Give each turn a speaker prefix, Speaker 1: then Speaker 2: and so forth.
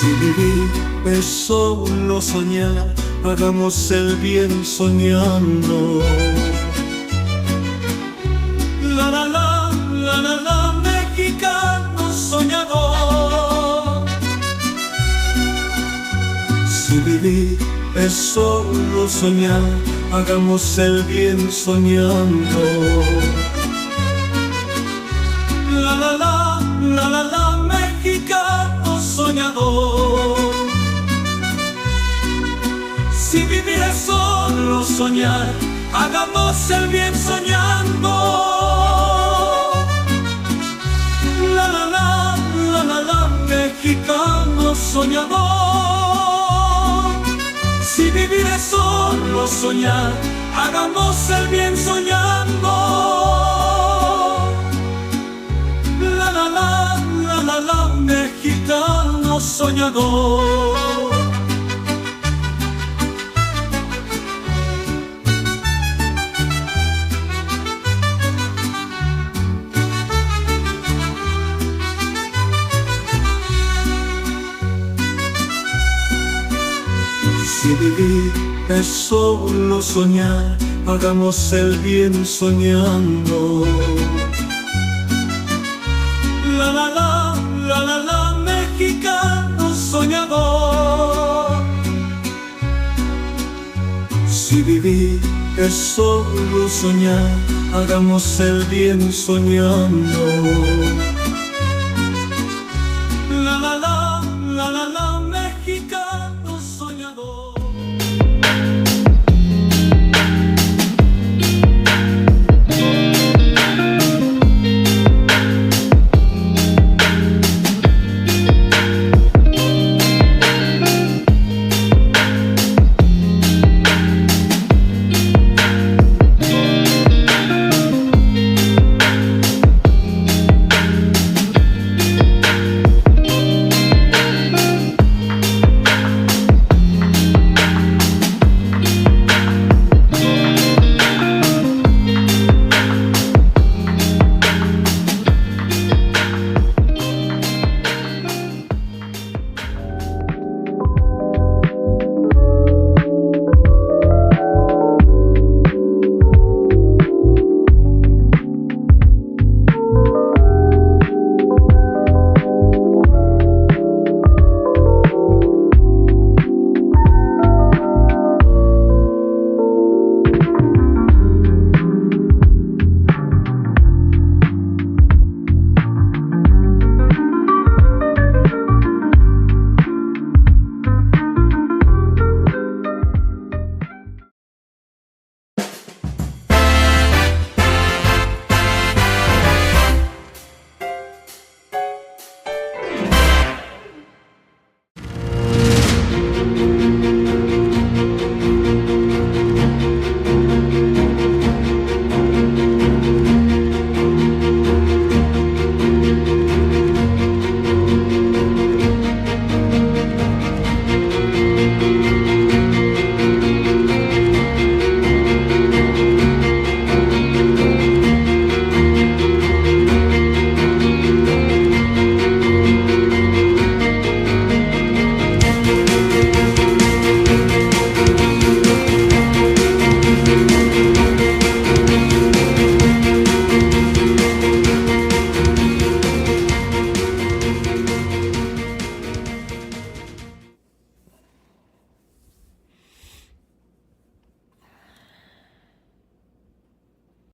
Speaker 1: Si vivir es solo soñar, hagamos el bien soñando. La la la, la la la, mexicano soñador. Si vivir es solo soñar, hagamos el bien soñando. La la la, la la la, mexicano soñador. Si vivir es solo soñar, hagamos el bien soñando. La la la, la la la, mexicano soñador. Si vivir es solo soñar, hagamos el bien soñando. La la la, la la la, mexicano soñador. Si vivir es solo soñar, hagamos el bien soñando. La la la, la la la, mexicano soñador. Si vivir es solo soñar, hagamos el bien soñando.